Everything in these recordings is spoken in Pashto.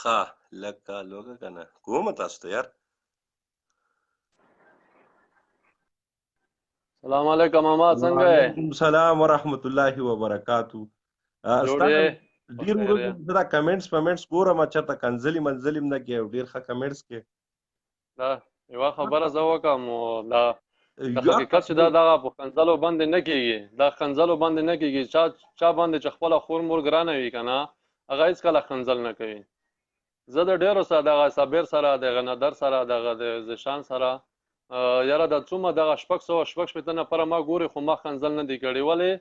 ښه لکه لوګه کنه کوم تاسو ته یار سلام علیکم ماما څنګه یې وعلیکم السلام ورحمت الله وبرکاتو جوړې استاد په ډیر خیر یې ورځې دا کمنټس ګورم چرته کنځلې منځلې نه کې ډیر ښه کمنټس کې دا یوه خبره زه وکړم دا د یا حقیقت چې دغه په ښکنځلو باندې نه کېږي دا ښکنځلو باندې نه کېږي چا باندې چې خپله خور مور ګرانه وي که نه هغه هېڅکله ښکنځل نه کوي زه د ډېرو سره دغه صابر سره دغه ندر سره دغه د زشان سره یاره دا څومره دغه شپږ شپېته نفره ما ګوري خو ما ښکنځل نه دي کړي ولې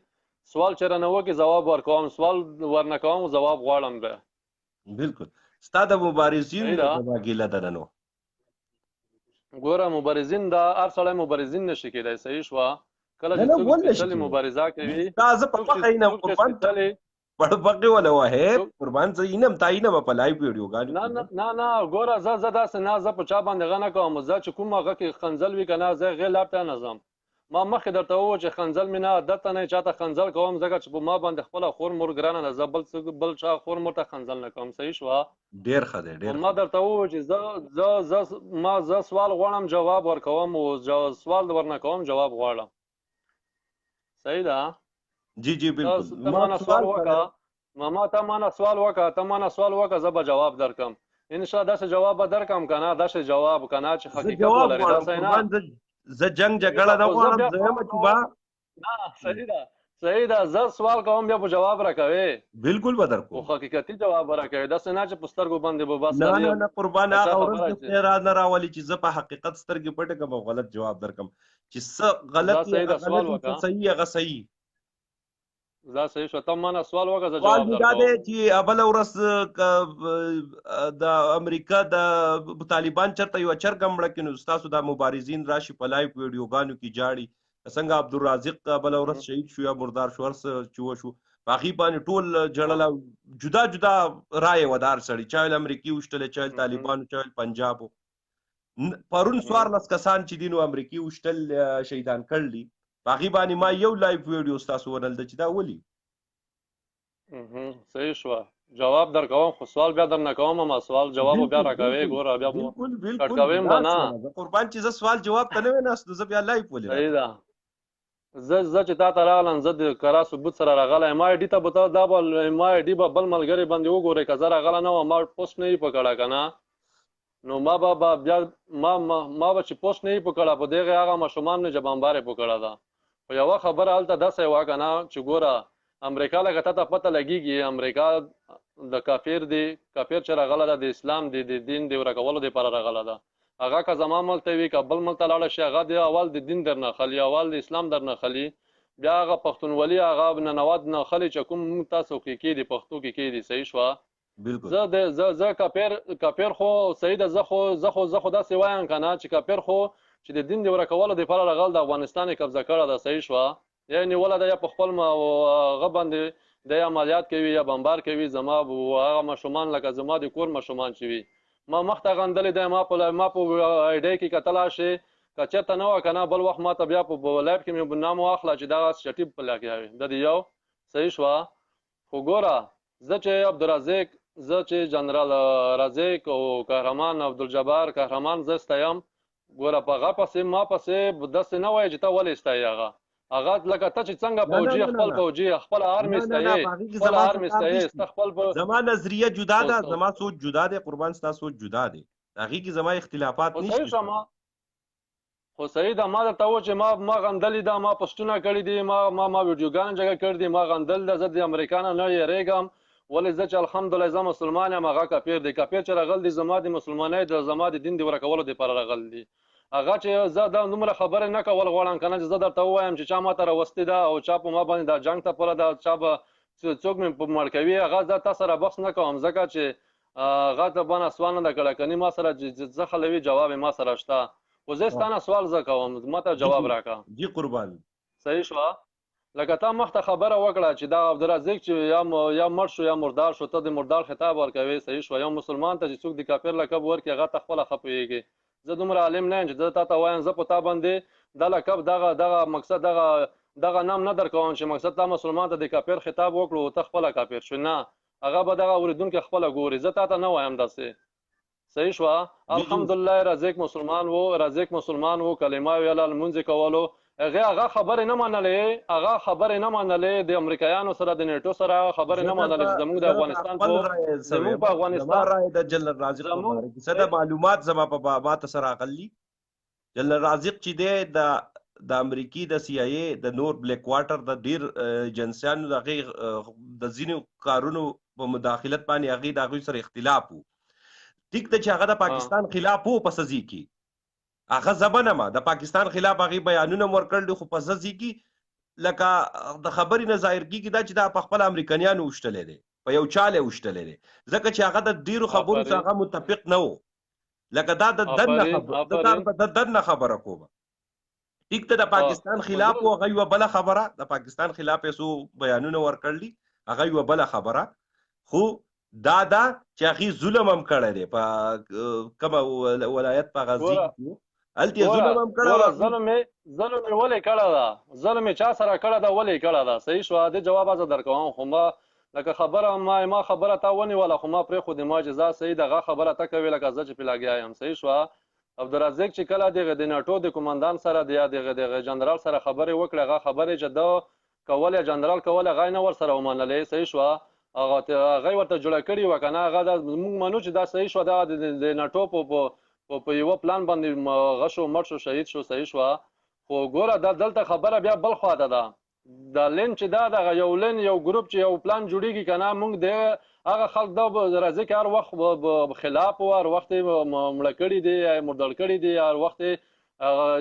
سوال چې رانه وکړي ځواب ورکوم سوال ورنه کوم ځواب غواړم بیا بالکل ستا د مبارزین زما ګیله ده نو ګوره مبارزین دا هر سړی مبارزین نشي کېدای صحیح شوه کله چې څوک سپېڅلې مبارزه کوي دا زه په پخه اینم قربان پړپقې ولا وهې قربان زه اینم تا اینم په لایو ویډیوګانې نه ګوره زه داسې نه زه په چا باندې غه نه کوم زه چې کوم هغه کې ښکنځل وي که نه زه هغې لار ته نه ځم ما مخکې درته وویل چې ښکنځل مې نه عادت ته نه چاته ښکنځل کوم ځکه چې په ما باندې خپله خور مور ګرانه ده زه بل چا خور مور ته ښکنځل نه کوم صحیح شوه ډېر ښه دی ډېر ما درته وویل چې زه سوال غواړم جواب ورکوم او سوال ورنه کوم جواب غواړم صحیح ده جی جی بالکل ته مانه سوال وکړه ماما ته مانه سوال وکړه زه به جواب درکم انشاء داسې جواب به درکم که نه داسې جواب که نه چې حقیقت ولري داسې نه زه جنگ جګړه نه غواړم زه یم چې با نه صحیح ده زه سوال کوم بیا په جواب راکوي بالکل به درکو خو حقیقتي جواب راکوي داسې نه چې په سترګو باندې به بس نه قربان هغه ورځ کې نه راولي چې زه په حقیقت سترګې پټې کړم او غلط جواب درکم چې څه غلط صحیح هغه صحیح دا صحیح شو ته مانه سوال وکړه زه جواب درکوم دا دی چې بله ورځ د امریکا د طالبان چېرته یوه چرګه مړه کړي نو ستاسو دا مبارزین راشي په لایو ویډیوګانو کې جاړي څنګه عبدالرازق بله ورځ شهید شو یا مردار شو هر څه چې وشو په هغې باندې ټول جړل جدا جدا رایې وه د هر سړي چا ویل امریکي وشتلی چا ویل طالبانو چا ویل پنجابو پرون 14 کسان چې دي نو امریکي وشتل شهیدان کړلي په هغې باندې ما یو لایف ویډیو ستاسو ونلده چې دا ولي صحیح شوه جواب درکوم خو سوال بیا درنه کوم ما سوال جواب بیا راکوي ګوره بیا کټ کوم به نه قربان چې زه سوال جواب ته نه ویناست زه بیا لایف ولې صحیح ده زه چې تا ته راغلم زه د کرا ثبوت سره راغلی ما ای ډي ته به ته دا به ما ای ډي به بل ملګري باندې وګورئ که زه راغلی نه وم ما پوسټ نه وي په کړه که نه نو ما به بیا ما به چې پوسټ نه وي په کړه په دغې هغه ماشومان مې جبانبارې په کړه ده خو یوه خبره هلته داسې وه که نه چې ګوره امریکا لکه تا ته پته لګېږي امریکا د کافر دی کافر چې راغله ده د اسلام د دین د ورکولو دپاره راغله ده هغه که زما ملک ته وي که بل ملک ته لاړه شي هغه د اول د دین درنه خلي اول د اسلام درنه خلي بیا هغه پښتونولي هغه ننواد نه خلي چې کوم موږ تاسو کې کېدي پښتو کې کېدي صحیح شوه زه کافر خو صحیح ده زه خو داسې وایم که نه چې کافر خو چې د دین د ورکولو دپاره راغل د افغانستان یې قبضه کړه ده صحیح شوه یا نیوله ده یا په خپل هغه باندې د عملیات کوي یا بمبار کوي زما هغه ماشومان لکه زما د کور ماشومان چې وي ما مخته غندلې ده ما په ایډۍ کې کتلی شي که چېرته نه وه که نه بل وخت ما ته بیا په لایف کې مې نام واخله چې دغه چټي په لګیا وي د یو صحیح شوه خو ګوره زه چې عبدالرزاق زه چې جنرال رزاق او قهرمان عبدالجبار قهرمان زه ستایم ګوره په هغه پسې ما پسې داسې نه وایي چې ته ولې ستایي هغه لکه ته چې څنګه فوجي خپل فوجي خپل آرمي ستایي خپل زما نظریه جدا ده زما سوچ جدا دی قربان ستا سوچ جدا دی هغې کې زما اختلافات نشته خو صحیح ده ما درته وویل چې ما غندلې ده ما پوسټونه کړي دي ما ویډیوګانې جګه کړي دي ما غندل ده زه د امریکا نه یېرېږم ولې زه چې الحمدلله زه مسلمان یم هغه کافر دی کافر چې راغل دی زما د مسلمانۍ زما د دین د ورکولو دپاره راغل دی هغه چې زه دا دومره خبرې نه کول غواړم که نه چې زه درته ووایم چې چا ما ته راوستې ده او چا په ما باندې دا جنګ ته پوره ده چا به څوک مې په مړ کوي هغه زه تا سره بحث نه کوم ځکه چې هغه ته باندې سوال نه ده کړی کني ما سره زه خلوي جواب ما سره شته خو زه ستا نه سوال زه کوم ما ته جواب راکړه جی قربان صحیح شوه لکه تا مخته خبره وکړه چې دا عبدالرزاق چې یا مړ شو یا مردار شو ته د مردار خطاب ورکوي صحیح شوه یو مسلمان ته چې څوک د کافر لقب ورکړي هغه ته خپله ښه پوهېږي زه دومره عالم نه یم چې زه تا ته وایم زه په تا باندې دا لقب دغه مقصد دغه نام نه درکوم چې مقصد تا مسلمان ته د کافر خطاب وکړو ته خپله کافر شو نه هغه به دغه اوریدونکي خپله ګوري. زه تا ته نه وایم داسې. صحیح شوه. الحمدلله رزق مسلمان و کلمه ویله لمونځ یې کولو. هغه خبرې نه منلې د امریکایانو سره د نیټو سره خبرې نه منلې چې زموږ د افغانستان د جنرال رازق څه د معلومات زما په بابا سره اقلی جنرال رازق چې دی د امریکای د سی آی ای د نور بلیک واټر د ډیر ایجنسیانو د ځینو کارونو په مداخلت باندې هغه د هغوی سره اختلاف وو. ټیک ته چې هغه د پاکستان خلاف وو په سزي کې هغه زبنه ما د پاکستان خلاف هغه بیانونه ورکړل خو په سزي کې لکه د خبرې نه ظاهر کیږي دا چې دا په خپل امریکایانو وشتلې دي په یو چاله وشتلې دي ځکه چې هغه د ډیرو خبرو سره متفق نه وو لکه دا د دنه خبره کومه. ټیک ته د پاکستان خلاف او هغه یو بل خبره د پاکستان خلاف یې سو بیانونه ورکړل هغه یو بل خبره خو دا چې هغه ظلم هم کړی دی په کوم ولایت په غزي الته ظلم هم کړی ظلم ولې کړی دا ظلم چا سره کړی دا ولې کړی دا صحیح شو. د جواب از درکوم خو ما لکه خبره ما خبره تا ونیوله خو ما پرې خو د ما جزا صحیح دغه خبره تا کوي لکه زه چې په لګیا یم. صحیح شو. عبدالرزاق چې کله دغه د ناټو د کمانډان سره دغه جنرال سره خبرې وکړه هغه خبرې چې دا کوله جنرال کوله غای نه ور سره ومنلې. صحیح شو. هغه ورته جوړه کړي و کنه هغه موږ منو چې دا صحیح شو. دا د ناټو په یو پلان باندې غشو مړ شو شهید شو. صحیح شو. خو ګوره دلته خبره بیا بل خواته ده دا لین چې دا دغه یو لین یو ګروپ چې یو پلان جوړیږي کنه موږ د هغه خلک دا راځي که هر وخت خلاف و هر وخت مړه کړي دي مردار کړي دي هر وخت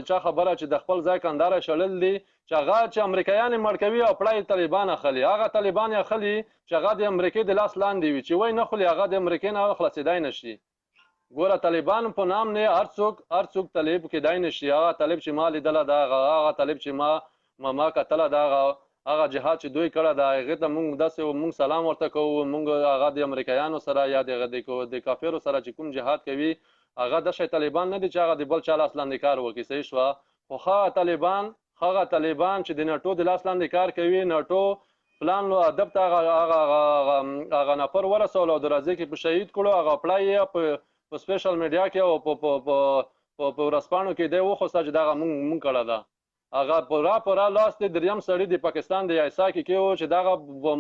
چا خبره چې د خپل ځای کنداره شړل دي چې هغه چې امریکایان مړ کوي او پړای طالبان اخلي هغه طالبان اخلي چې هغه د امریکای د لاس لاندې وي چې وای نه خلي هغه د امریکای نه خلاصېدای نشي. ګوره طالبان په نام نه هر څوک طالب کېدای نشي. هغه طالب چې ما لیدله دا هغه طالب چې ما کتله دا هغه جهاد چې دوی کړه دا هغه ته موږ سلام ورته کوو. موږ هغه د امریکایانو سره یا د کافرو سره چې کوم جهاد کوي هغه د شي طالبان نه دي چې هغه د بل چا لاس لاندې کار وکړي. صحیح شو. خو هغه طالبان چې د ناټو د لاس لاندې کار کوي ناټو پلان لو ادب ته هغه نفر ورسول او د راځي کې په شهید کړو هغه پلای په سپیشل میډیا کې او په ورسپانو کې دی وخوسته چې دغه مونږ کړه ده هغه پورا لاس د دریم سړی د پاکستان د ایسا کې و چې دغه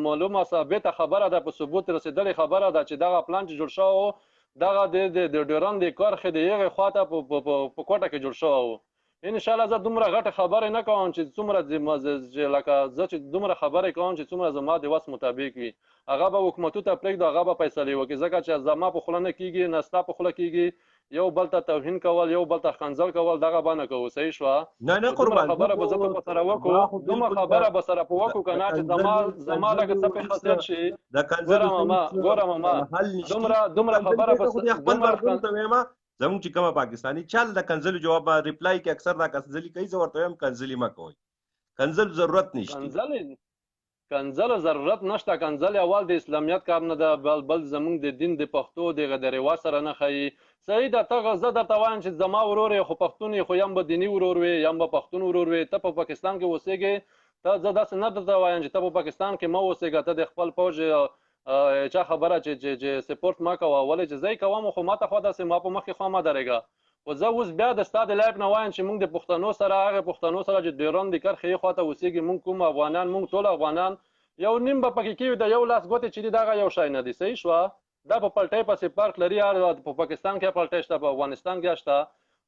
معلومه ثابته خبره ده په ثبوت رسیدلې خبره ده چې دغه پلان چې جوړ شو دغه د ډیورن د کرخې د یغه خواته په کوټه کې جوړ شو. ان شاء الله زه دومره غټه خبره نه کوم چې څومره لکه زه چې دومره خبره کوم چې څومره زما د وس مطابق وي هغه به حکومتو ته پرېږدو هغه به فیصلې وکړي ځکه چې زما په خوله نه کیږي نه ستا په خوله کیږي یو بل ته توهین کول یو بل ته خنزل کول دغه به نه کوو. صحیح شوه. نه قربان خبره به زه په سره وکړو دومره خبره به سره په وکړو که نه چې زما لکه څه په خاصیت شي ګوره ماما دومره خبره به زموږ چې کومه پاکستاني چل د کنزلي جواب ریپلای کې اکثر دا کنزلي کوي زه ورته وایم کنزلي مه کوئ کنزل ضرورت نشته کنزل ضرورت نشته. کنزل اول د اسلامیت کار نه ده بل زمونږ د دین د پښتو د رواج سره نه ښایي. صحیح ده ته زه درته وایم چې زما ورور یې خو پښتون یې خو یم به دیني ورور وي یم به پښتون ورور وي ته په پاکستان کې اوسېږې ته زه داسې نه درته وایم چې ته په پاکستان کې مه اوسېږه ته د خپل فوج چا خبره چې سپورټ ما کوه ولې چې زه یې کوم خو ما ته خوا داسې ما په مخکې خوا مه درېږه. خو زه اوس بیا د ستا د لایف نه وایم چې موږ د پښتنو سره هغه پښتنو سره چې ډیورن د کرښې خواته اوسېږي موږ کوم افغانان موږ ټول افغانان یو نیم به پکې کېوي د یو لاس ګوتې چې دي دغه یو شی نه دي. صحیح شوه. دا په پلټۍ پسې فرق لري په پاکستان کې پلټۍ شته په افغانستان کې شته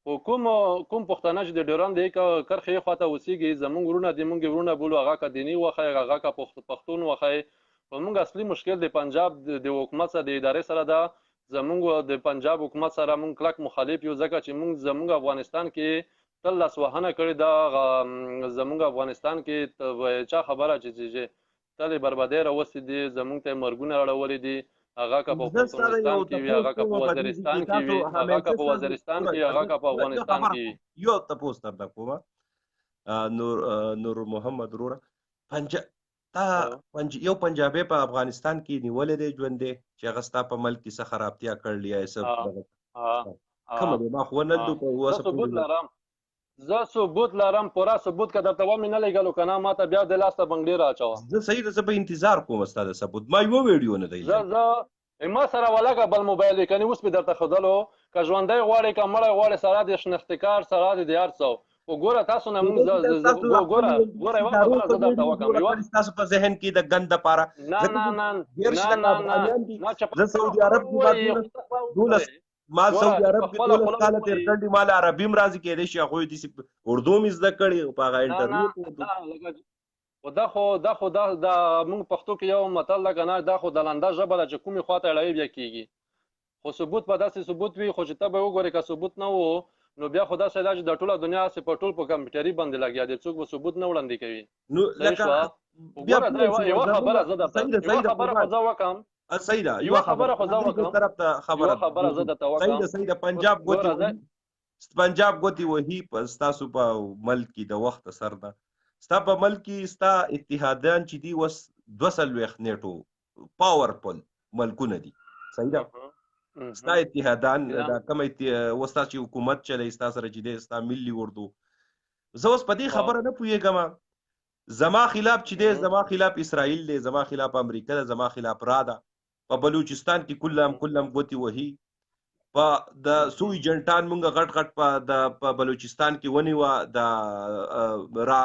خو کوم پښتانه چې د ډیورن د کرښې خواته اوسېږي زموږ ورونه دي موږ ورونه بولو هغه که دیني وښی هغه که پښتون وښی په موږ اصلي مشکل د پنجاب د حکومت سره د ادارې سره ده. زموږ د پنجاب حکومت سره موږ کلک مخالف یو ځکه چې موږ زموږ افغانستان کې تل لاسوهنه کړې ده. زموږ افغانستان کې چا خبره چې تل بربادۍ راوستې دي زموږ ته مرګونه اړولي دي هغه که په افغانستان کې وي هغه که په وزیرستان کې وي هغه که په وزیرستان کې هغه که په افغانستان کې وي. یو تپوس درته کومه نور محمد وروره یو پنجابی په افغانستان کې نیولې دی ژوندی چې هغه ستا په ملک کې څه خرابتیا کړلې یا څه کومه دی ما خو نه زه ثبوت لرم، پوره ثبوت که درته ومې نه لېږلو که نه ما ته بیا د لاس ته بنګړي رااچوه. زه صحیح ده، زه به انتظار کوم ستا د ثبوت. ما یوه ویډیو نه دی زه ما سره ولګه بل موبایل دی، کنې اوس مې درته ښودلو. که ژوندی غواړې که مړی غواړې سره د شنختکار سره د هر څه. خو ګوره تاسو نه مونږ ګوره یوه خبره زه درته وکړم. ستاسو په ذهن کې د ګند دپاره زه سعودي عرب کې 12 ما سعودي عرب کې 12 کاله تېر کړي، ما له عربي هم راځي، کېدای شي هغوی داسې اردو مې زده کړي په هغه انټرویو. خو دا موږ پښتو کې یو متل ده که نه، دا خو د لنده ژبه ده چې کومې خوا ته اړوي بیا کېږي. خو ثبوت به داسې ثبوت وي، خو چې ته به وګورې که ثبوت نه و نو بیا خو داسې ده چې د ټوله دنیا هسې په ټول په کمپیوټري باندې لګیا دی، څوک به ثبوت نه وړاندې کوي. نو ګوره یوه خبره زه درته یوه خبره خو زه وکړم، صحیح ده، یوه خبره خو زه وکړم، طرف ته خبره زه درته وکړم. صحیح ده. پنجاب ګوتې وهي په ستاسو په ملک کې د وخت سر ده. ستا په ملک کې ستا اتحادیان چې دي اوس 240 نیټو پاورفل ملکونه دي، صحیح ده. ستا اتحادان دا کوم اوس ستا چې حکومت چلی ستا سره چې دی ستا ملي اردو، زه اوس په دې خبره نه پوهېږم. زما خلاف چې دی، زما خلاف اسرائیل دی، زما خلاف امریکا ده، زما خلاف را ده. په بلوچستان کې کلم ګوتې وهي. په د سو ایجنټان مونږ غټ غټ په بلوچستان کې ونیوه، د را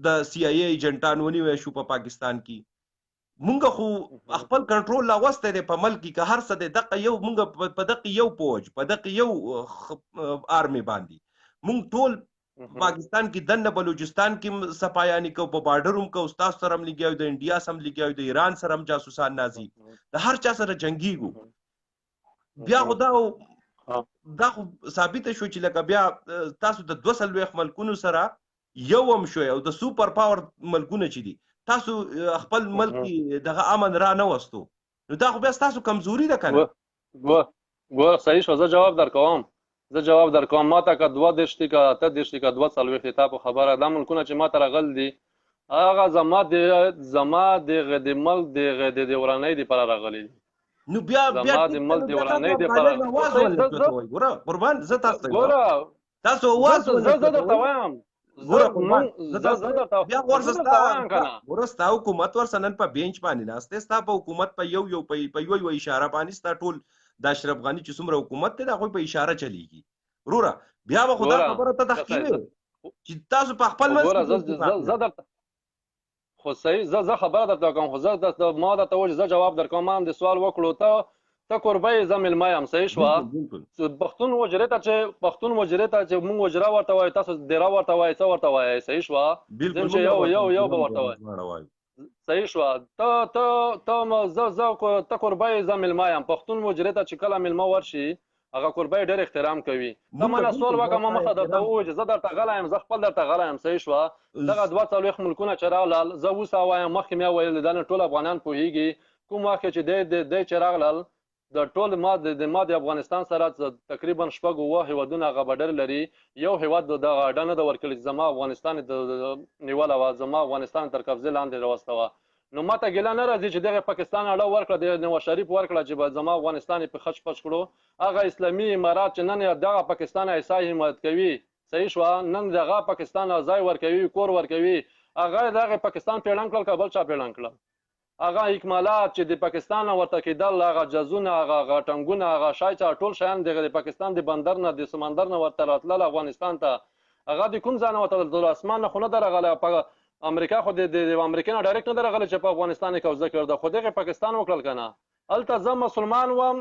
د سی آی ای ایجنټان ونیوه شو په پاکستان کې. مونږ خو خپل کنټرول لا وسته دی په ملک کې، که هر څه دی دغه یو مونږ په دغه یو فوج په دغه یو آرمي باندې مونږ ټول پاکستان کې دنه بلوچستان کې صفایانې کو، په بارډر هم کو، ستاسو سره هم لګیا یو، د انډیا سره هم لګیا یو، د ایران سره هم جاسوسان نازي، د هر چا سره جنګیږو. بیا خو دا خو ثابته شو چې لکه بیا تاسو د 240 ملکونو سره یو هم شوی، او د سوپر پاور ملکونه چې دي تاسو خپل ملک کې دغه امن را نه وستو، نو دا خو بیا ستاسو کمزوري ده که نه؟ ګوره صحیح شو، زه جواب درکوم. ما ته که 2 دي که 8 دي که 240 تا په خبره دا ملکونه چې ما ته راغلي دي هغه زما د ملک د ورانۍ دپاره راغلي دي. نو بیا د ملک د ورانۍ دپاره ګوره قربان، زه تاسو ته ګوره تاسو اواز زه درته وایم، بیا ورسته ستا حکومت ورسه نن په بینچ باندې ناسته، ستا په حکومت په یو اشاره باندې ستا ټول د اشرف غني چې څومره حکومت دی د هغوی په اشاره چلیږي. وروره بیا به خو دا خبره ته تحقیر چې تاسو په خپل منځ خو صحیح زه خبره درته کوم، خو زه ما درته وایي زه جواب درکوم. ما هم د سوال وکړو، ته کوربه زه میلمه یم، صحیح شوه. پښتون وجرې ته چې مونږ وجره ورته وایو، تاسو دیره ورته وایي، څه ورته وایي، صحیح شوه. چې یو به ورته وایي، صحیح شوه. ته کوربه زه میلمه یم. پښتون وجرې ته چې کله میلمه ورشي هغه کوربه ډېر احترام کوي. ته ما نه سوال وکړه، ما مخه درته ووایي چې زه درته غلی یم، زه خپل درته غلی یم، صحیح شوه. دغه 240 ملکونه چې راغلل زه اوس وایم، مخکې مې وویل دا نه ټول افغانان پوهېږي کوم وخت چې دی چې راغلل د ټول ما د افغانستان سره تقریبا 6 هیوادونه هغه بډر لري. یو هیواد دغه اډه نه ده ورکړې چې زما افغانستان نیوله وه، زما افغانستان تر قبضې لاندې راوسته وه. نو ما ته ګیله نه راځي چې دغه پاکستان اډه ورکړه، د نواز شریف ورکړه چې به زما افغانستان یې په خچ پچ کړو. هغه اسلامي امارات چې نن دغه پاکستان ایسا حمایت کوي، صحیح شوه، نن دغه پاکستان ځای ورکوي، کور ورکوي، هغه دغه پاکستان پیړنګ کړل که بل چا پیړنګ کړل. هغه اکمالات چې د پاکستان ورته کېدل، هغه جزونه، هغه ټنګونه، هغه شایڅه، ټول شیان د پاکستان د بندر نه د سمندر نه ورته راتلل افغانستان ته. هغه د کوم ځای نه ورته د اسمان نه خو نه ده راغلی. په امریکا خو د امریکا نه ډایرکټ نه ده راغلی چې په افغانستان یې قبضه کړې ده، خو دغې پاکستان وکړل که نه. هلته زه مسلمان وم،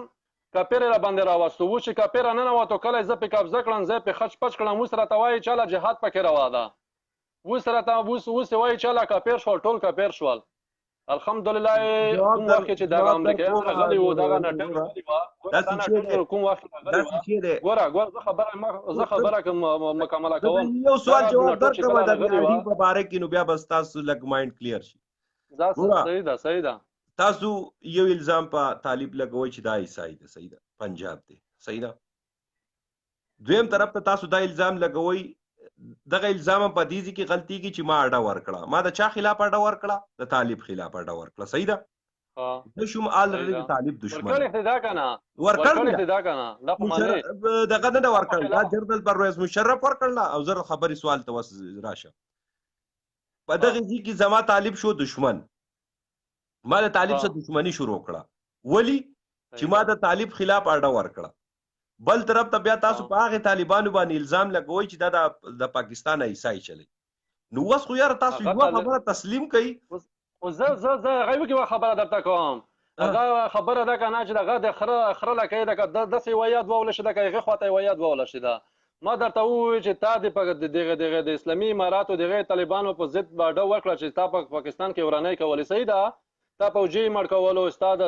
کاپیر یې راباندې راوستو. اوس چې کاپیر راننوتو، کله یې زه پرې قبضه کړم، زه یې پرې خچ پچ کړم، اوس راته وایي چله جهاد پکې روا ده. اوس یې وایي چله کاپیر شول، ټول کاپیر شول. الحمدلله کوم وخت چې دغه امریکایان راغلي وو، دغه نټل کوم وخت راغلي وو. ګوره زه خبره کوم مکمله کوم. یو سوال جواب درکړم د آیډي په باره کې، نو بیا به ستاسو لږ مایند کلیر شي. صحیح ده. تاسو یو الزام په طالب لګوئ چې دا عیسائی ده، صحیح ده، پنجاب دی، صحیح ده. دویم طرف ته تاسو دا الزام لګوئ، دغه الزام په دې کې غلطي کې چې ما اډه ورکړه. ما د چا خلاف اډه ورکړه؟ د طالب خلاف اډه ورکړه، صحیح ده. زه شوم الریډي د طالب دشمن ورکړی دا کنه ورکړی دا کنه دا خو معنی دغه نه ورکړل دا جنرال پرویز مشرف ورکړل او زه خبري سوال ته وس راشه په دغه ځای کې زما طالب شو دشمن ما د طالب سره دشمنی شروع کړه ولی چې ما د طالب خلاف اډه ورکړه بل طرف ته بیا تاسو په هغه طالبانو باندې الزام لګوي چې دا د پاکستان عیسائی چلی نو وس خو یار تاسو یو خبره تسلیم کړئ او زه غیبه کې خبره درته کوم هغه خبره ده کنه چې دغه د خره لکه د داسې ویاد وول شي دغه هغه خواته ویاد وول شي دا ما درته وویل چې تا د اسلامي اماراتو دغه طالبانو په ضد باډه وکړه چې تا په پاکستان کې ورانه کولې صحیح ده تا فوجي مړ کولو استاد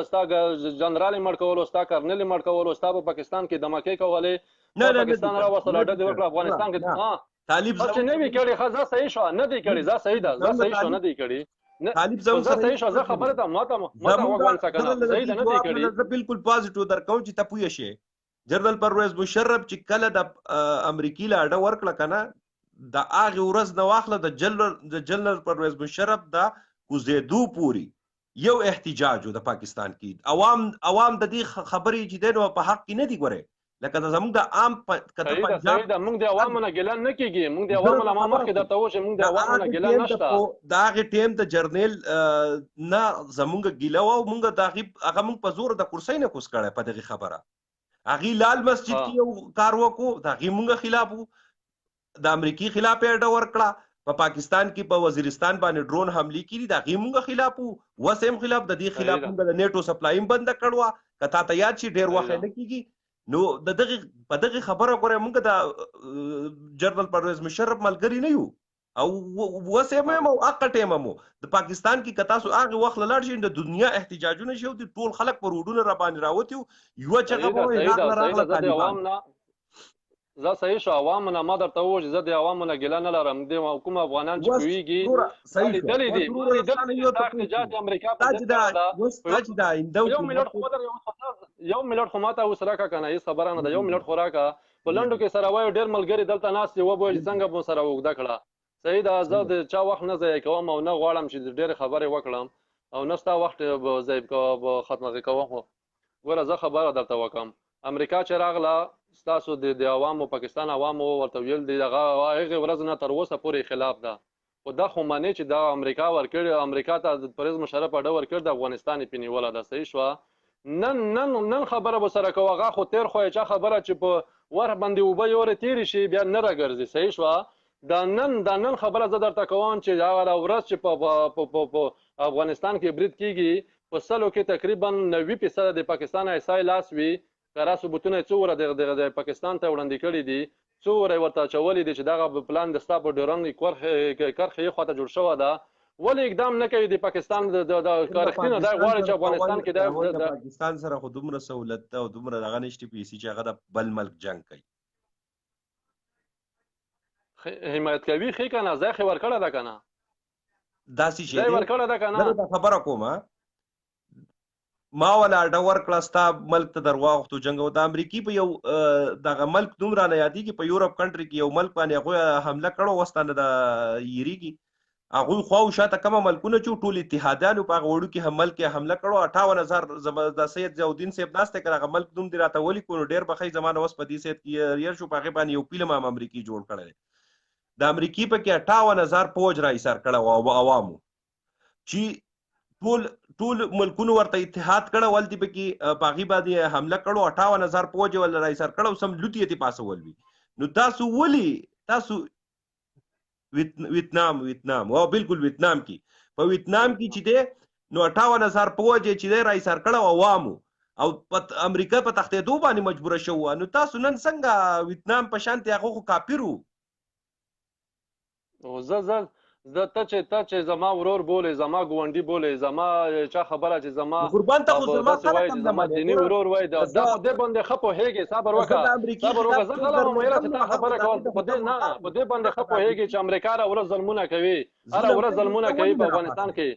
جنرال مړ کولو استاد کرنل مړ کولو استاد په پاکستان کې دمکې کولې نه پاکستان را وصله د وکړه افغانستان کې طالب چې نه وی کړي خزه صحیح شو نه دی کړي ځا صحیح ده ځا صحیح شو نه دی کړي طالب زموږ صحیح شو زه خبره ته ماته وګورم څنګه صحیح ده نه دی کړي زه بالکل پازیټیو درکوم چې تاسو یې شي جنرال پرویز مشرف چې کله د امریکای لا اډه ورکړه کنه د هغه ورځ نو واخله د جنرال پرویز مشرف د کوزیدو پوری یو احتجاج د پاکستان کې عوام د دې خبرې چې دنو په حق کې نه دی ګوره لکه زموږ د عام کته پنجاب د موږ د عوامو نه ګلان نه کیږي موږ د عوامو نه مخکې درته و چې موږ د عوامو نه ګلان نشته دا هغه ټیم ته جرنیل نه زموږ ګیله او موږ د هغه موږ په زور د کرسۍ نه کوس کړه په دغه خبره هغه لال مسجد کې یو کار وکړو دا هغه موږ خلاف د امریکای خلاف اډه ورکړه په پاکستان کې په وزیرستان باندې ډرون حمله کړي دا غي مونږ خلاف وسیم خلاف د دې خلاف مونږ د نیټو سپلایم بند کړو کته ته یاد شي ډیر وخت نه کیږي نو د دغه په دغه خبره کوره مونږ د جنرال پرویز مشرف ملګری نه یو او وسیم مو اقټیم مو د پاکستان کې کتا سو هغه وخت لاړ شي د دنیا احتجاجونه شو د ټول خلک پر وډونه را باندې راوتی یو چې غوړي راغله زه صحیح شو عوام نه ما درته وویل چې زه د عوامو نه ګیله نه لرم د کوم افغانان چې کویږي لیدلې دي د احتجاج امریکا په یو ملت خو ماته اوس راکا کنه هیڅ خبره نه ده یو ملت خو راکا په لنډو کې سره وایو ډېر ملګري دلته ناست دي وبویل څنګه مو سره وګده کړه صحیح ده زه د چا وخت نه ضایع کوم او نه غواړم چې ډېرې خبرې وکړم او نه ستا وخت ضایع ختمه کوم ګوره زه خبره درته وکړم امریکا چې راغله ستاسو د عوامو پاکستان عوامو ورته ویل دي هغه ورځ نه تر اوسه پورې خلاف ده خو دا خو معنی چې دا امریکا ورکړي امریکا ته د پرز مشرف اډه ورکړ د افغانستان پینیوله ده صحیح شو نن خبره به سره کوه هغه خو تیر خو چا خبره چې په ور باندې وبه یورې تیری شي بیا نه راګرځي صحیح شو دا نن خبره زه درته کوم چې هغه ورځ چې په افغانستان کې برید کیږي په سلو کې تقریبا 90% د پاکستان عیسائی لاس وي کارا ثبوتونه څوره د پاکستان ته وړاندې کړي دي څوره ورته چولې دي چې دغه پلان د ستا په ډیورن کرخې خواته جوړ شوی ده ولې اقدام نه کوي د پاکستان د کارختینه دا غواړي چې افغانستان کې د پاکستان سره خو دومره سہولت او دومره دغه نشته پیسې چې هغه د بل ملک جنگ کوي حمایت کوي خې کنه ځای خې ورکړه ده کنه داسې شي ځای ورکړه ده کنه خبره کومه ما ولا ډور کلاستا ملک ته درواغتو جنگ او د امریکای په یو دغه ملک دومره نه یادېږي په یورپ کنټری کې یو ملک باندې هغه حمله کړو وستانه د یریږي هغه خو شاته کوم ملکونه چې ټول اتحادانو په غوړو کې هم ملک حمله کړو 58000 د سید ضیاءالدین صاحب ناشته کړه ملک دوم دی راته ولي کو ډیر بخي زمانه وس په دې سید کې ریر شو په غي باندې یو فلم هم امریکای جوړ کړل د امریکای په کې 58000 فوج را ایثار کړه او عوامو چې ټول ملکونو ورته اتحاد کړه ولدي پکې باغی باندې حمله کړو 58000 فوج ول رئیسر کړو سم لوټي تی پاسول وی نو تاسو ولی تاسو ویتنام او بالکل ویتنام کې په ویتنام کې چې ده نو 58000 فوج چې ده رئیسر کړو عوامو او امریکا په تختیدو باندې مجبور شو نو تاسو نن څنګه ویتنام په شانتي هغه خو کافرو او زه ته چې زما ورور بولې زما ګوندی بولې زما چا خبره چې زما قربان ته خو زما زما دیني ورور وای دا دې باندې خپو هيږي صبر وکړه زه غلا مې راته تا خبره کوم په دې نه په دې باندې خپو هيږي چې امریکا را ورځ ظلمونه کوي هر ورځ ظلمونه کوي په افغانستان کې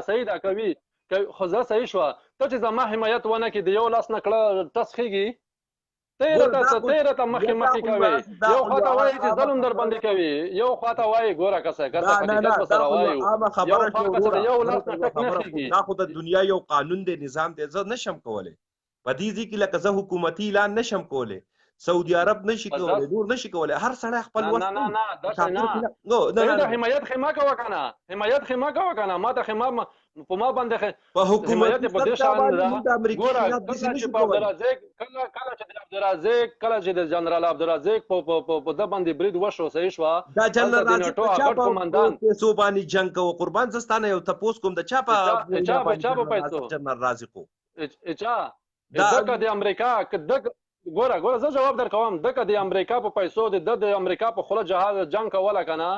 صحیح ده کوي خو زه صحیح شو ته چې زما حمایت ونه کې د یو لاس نکړه تسخيږي تیره ته مخې کوي یو خواته وایي چې ظلم در باندې کوي یو خواته وایي ګوره کسه کته حقیقت به سره وایو یو خواته یو لاس نه ټک نه خېږي دا خو د دنیا یو قانون دی نظام دی زه نشم کولی په دې ځای کې لکه زه حکومتي اعلان نشم کولی سعودي عرب نشي کولی نور نشي کولی هر سړی خپل وس نه داسې نه حمایت خې ما کوه کنه حمایت خې ما کوه کنه ما ته خې ما په ما باندې په حکومت په دې شان ده ګوره کله چې په عبدالرزاق کله چې د عبدالرزاق کله چې د جنرال عبدالرزاق په د باندې برید وشو صحیح شو دا جنرال غټ کمانډان پیسو باندې جنگ کوي قربان زستانه یو تاسو کوم د چا په پیسو جنرال رازقو اچا دغه د امریکا ګوره زه جواب در کوم دغه د امریکا په پیسو د امریکا په خوله جهاد جنگ کوله کنه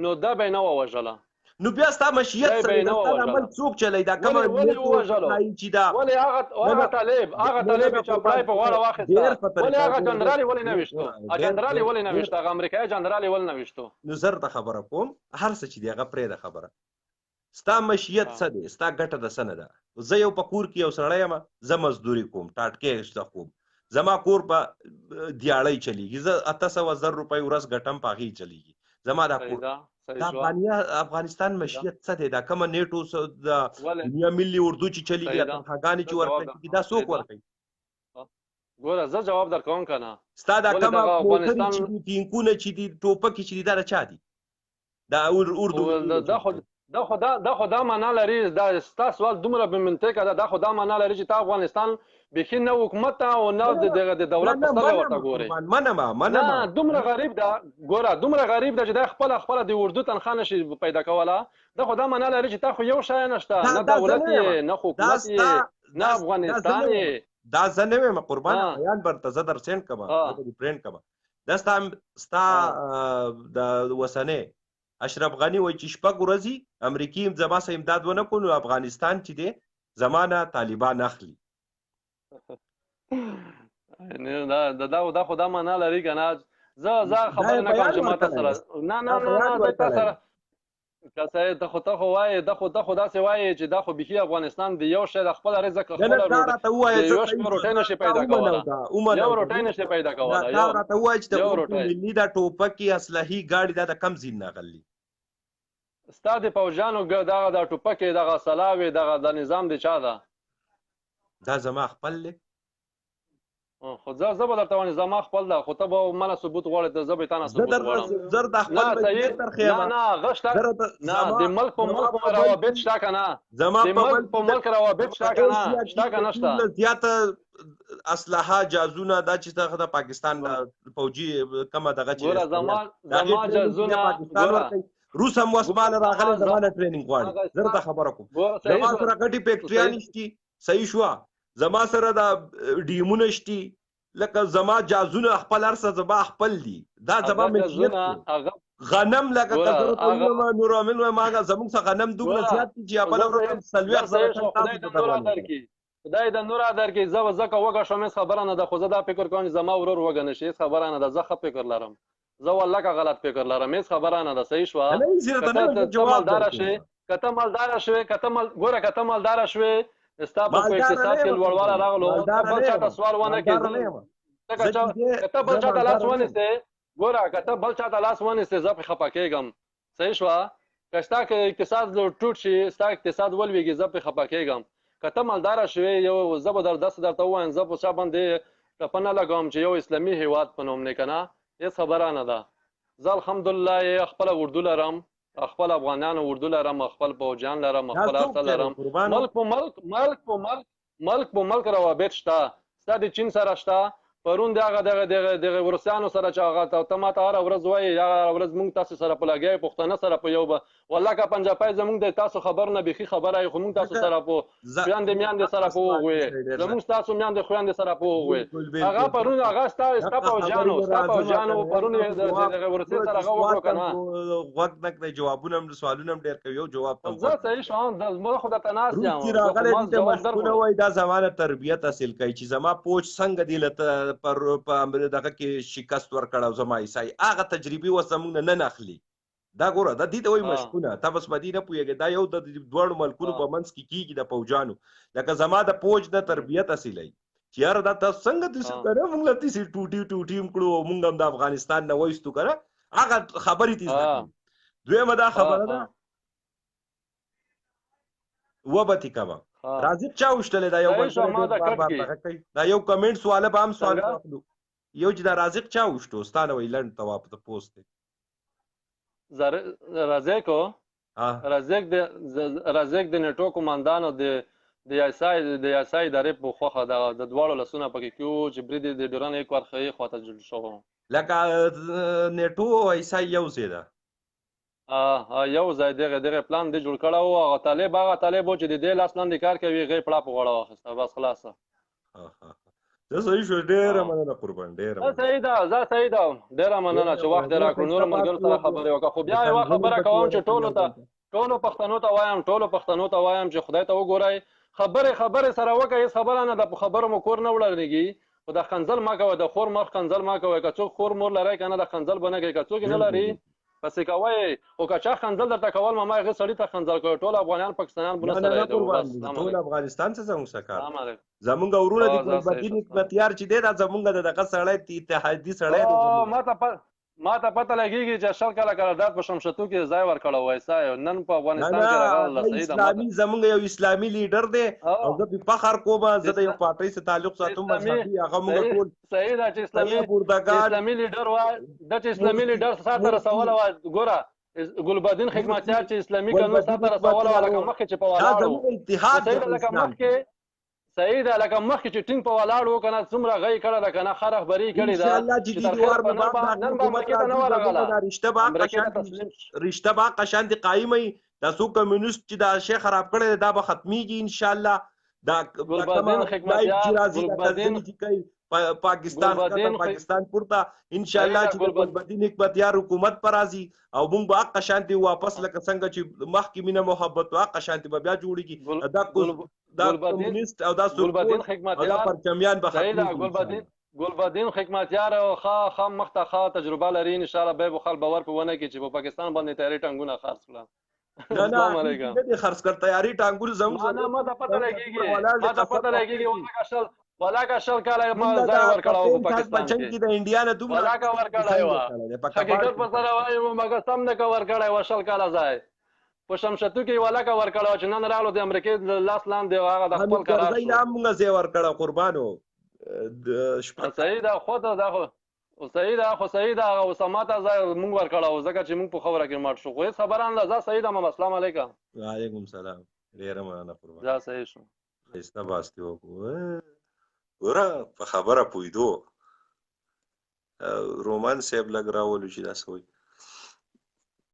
نو دا به نه وژله نو بیا ستا مشیت سره دا عمل څوک چلی دا کوم چې دا ولې هغه طالب چې پړای په غاړه واخیسته ولې هغه جنرالي ولې نه وشتو جنرالي ولې نه وشتو هغه امریکایي جنرالي ولې نه وشتو نو زر ته خبره کوم هر څه چې دی هغه پرې ده خبره ستا مشیت څه دی ستا ګټه د څه نه ده زه یو په کور کې یو سړی یم زه مزدوري کوم ټاټکې شته کوم زما کور په دیاړۍ چلیږي زه 800,000 روپۍ ورځ ګټم په هغې چلیږي زما دا کور دا افغانستان مشیت څه دی دا کومه نیټو د دنیا ملي اردو چې چلیږي تنخواګانې چې ورکوي دا څوک ورکوي ګوره زه جواب در کوم که نه ستا دا کومه موټرې چې دي ټینکونه چې دي ټوپکې چې دي دا د چا دي دا اردو دا خو دا معنا لري دا ستا سوال دومره بې منطقه ده دا خو دا معنا لري چې تا افغانستان بیخي نه حکومت ته او نه د دولت په سترګه ورته ګورې نه دومره غریب ده ګوره دومره غریب ده چې دا خپله د اردو تنخوا نشي پیدا کوله دا خو دا معنا لري چې تا خو یو شی نشته نه دولت یې نه حکومت یې نه افغانستان یې دا زه نه وایم قربانه بیان برته زه در سینډ کړم پرینټ کړم دا ستا د وسنې اشرف غني وایي چې شپږ ورځې امریکي زما سره امداد ونه کړو نو افغانستان چې دی زمانه طالبان اخلي دا خو دا معنا لري که نه زه خبره نه کوم چې ما ته سره نه تا سره ته خو وایې دا خو داسې وایې چې دا خو بیخي افغانستان د یو شی د خپله رزق خپله یو شپه روټۍ نشي پیدا کولی یو روټۍ نشي پیدا کولی دا راته ووایه چې د اردو ملي دا ټوپکې اسلحې ګاډي دا د کم ځای نه اغلي ستا د پوځیانو دغه د ټوپکې دغه سلاوې دغه د نظام د چا ده دا زما خپل دی خو زه به درته وایم زما خپل ده خو ته به مله ثبوت غواړې ته زه به تا نه ثبوت غواړم زر د خپل نه غشته د ملک په ملک روابط شته که نه د ملک په ملک روابط شته که نه شته که نه شته زیاته اسلحه جازونه دا چې د پاکستان فوجي کومه دغه چې زما جازونه روس هم وسمال راغلی زمانه ټریننګ غواړي زه درته خبره کوم زما سره ګټې فیکټریانې شتي صحیح شوه زما سره دا ډیمونه شتي لکه زما جازونه خپل هر څه زما خپل دي دا زما ملکیت غنم لکه نور امین وایم هغه زموږ څخه غنم دومره زیات دي چې بله ورځ 40,000 خدای د نور درکړي زه به ځکه وږه شوم هېڅ خبره نه ده خو زه دا فکر کوم چې زما ورور وږه نه شي هېڅ خبره نه ده زه ښه فکر لرم زه والله که غلط فکر لرم هېڅ خبره نه ده صحیح شوه ته مالداره شوې که ته مالداره شوې ګوره که ته مالداره شوې ستا په اقتصاد کې لوړوالی راغلو ته بل چا ته سوال ونه کړې که ته بل چا ته لاس ونیسې ګوره که ته بل چا ته لاس ونیسې زه پرې خفه کېږم صحیح شوه که ستا که اقتصاد ټوټ شي ستا اقتصاد ولویږي زه پرې خفه کېږم که ته مالداره شوې یو زه به داسې درته ووایم زه په چا باندې ټپه نه لګوم چې یو اسلامي هېواد په نوم دی که نه هېڅ خبره نه ده زه الحمدلله یې خپله اردو لرم خپل افغانانو اردو لرم خپل پوځیان لرم خپل هر څه لرم ملک په ملک روابط شته ستا د چین سره شته پرون د هغه روسیانو سره چې هغه ته ما ته هره ورځ وایي هغه ورځ موږ تاسو سره په لګیا پښتانه سره په یو والله که پنجابی زموږ د تاسو خبر نه بیخي خبره یې خو موږ تاسو سره په خویندې میاندې سره په وغوې زموږ ستاسو میندې خویندې سره په وغوې هغه پرون هغه ستا پوځیانو پرون د روسیې سره هغه وکړو که نه غوږ نه کړئ جوابونه هم سوالونه هم ډېر کوي یو جواب زه صحیح شوم زه خو درته ناست یم راغلی دلته مشکونه وایي دا زمانه تربیت حاصل کوي چې زما پوج څنګه دی له په دغه کې شکست ورکړ او زما عیسائی هغه تجربې اوس زموږ نه اخلي دا ګوره دا دې ته وایي مشکونه تا بس په دې نه پوهېږې دا یو د دواړو ملکونو په منځ کې کېږي د پوجانو لکه زما د پوج نه تربیت حاصلوي چې یاره دا تاسو څنګه داسې کړه موږ له داسې ټوټي ټوټي هم کړو موږ هم د افغانستان نه وایستو که نه هغه خبرې دې زده کړي. دویمه دا خبره ده وبتې کوه رازق چا وشتلی دا یو بار کوي دا یو کمنټ سواله به هم سوال واخلو یو چې دا رازق چا وشتو ستا نه وایي لنډ ته واپس پوسټ دی رازق د نیټو قوماندان او د ایسای ادارې په خوښه د دواړو لاسونه پکې کیو چې برید د ډیورن یک ور ښې خواته جوړ شو لکه نیټو او ایسای یو ځای ده یو ځای دغه پلان دی جوړ کړی و هغه طالب و چې د دې لاس لاندې کار کوي هغې پړه په غاړه واخیسته بس خلاصه صحیح شو ډېره مننه قربان ډېره صحیح ده ډېره مننه چې وخت دې راکړو نورو ملګرو سره خبرې وکړه خو بیا یوه خبره کوم چې ټولو پښتنو ته وایم چې خدای ته وګورئ خبرې سره وکړئ هېڅ خبره نه ده په خبرو مو کور نه وړرېږي خو دا ښکنځل مه کوئ د خور مور ښکنځل مه کوئ که څوک خور مور لرئ که نه د ښکنځل به نه کوئ که څوک یې نه لري پسې کوئ خو که چا ښکنځل درته کول ماما هغې سړي ته ښکنځل کوئ ټول افغانیان پاکستانیان به نه سره ټول افغانستان څه زموږ څه کار زموږ ورونه دي ګلبدین حکمتیار چې دی دا زموږ د دغه سړی اتحادي سړی دی ما ته پته لګېږي چې شل کله قرارداد په شمشتو کې ځای ورکړی و ایسا نن په افغانستان کې راغلی اسلامي زموږ یو اسلامي لیډر دی او زه پې فخر کوم زه د یو پارټۍ سره تعلق ساتم مذهبي هغه موږ ټول صحیح ده چې اسلامي لیډر وای دا چې اسلامي لیډر ساته رسوله وای ګوره ګلبدین خدمتیار چې اسلامي قانون ساته رسوله وای لکه مخکې چې په ولاړ صحیح ده لکه مخکې چې ټینګ په ولاړ و که نه څومره غی کړی ده که نه ښه رهبري کړې ده نن به امریکې ته نه ورغله رشته به قشانتې قایمه وي دا څو کمیونیسټ چې دا شی خراب کړی دی دا به ختمیږي انشاءالله دا پاکستان پورته انشاءالله چې ګلبدین حکمتیار حکومت پر راځي او موږ به حق شانتي واپس لکه څنګه چې مخکې مینه محبت او حق شانتي به بیا جوړیږي دا کمیونیسټ او دا ګلبدین حکمتیار پرچمیان به ګلبدین حکمتیار ښه مخته ښه تجربه لري انشاءالله بیا به خلک باور په ونه کړي چې په پاکستان باندې تیاري ټانګونه خرڅ کړه السلام علیکم نه دي خرڅ کړ تیاري ټانګول زموږ ما ته پته لګېږي ولاکه شل کاله ما ځای ورکړی و په پاکستان کې د انډیا نه دومره ولاکه ورکړی وه حقیقت په سره وایم مګر سم نه که ورکړی وه شل کاله ځای په شمشتو کې ولاکه ورکړی وه چې نن راغلو د امریکې لاس لاندې هغه د خپل قرار شو موږ ځای ورکړی قربانو صحیح ده خو صحیح ده اسامه ته ځای موږ ورکړی و ځکه چې موږ په خبره کې مات شو خو هېڅ خبره نه ده صحیح ده ماما السلام علیکم وعلیکم سلام ډېره مننه قربان دا صحیح شو ښایسته باستې وکړو ګوره په خبره پوهېدو رومان صاحب لږ راولو چې دا څه وایي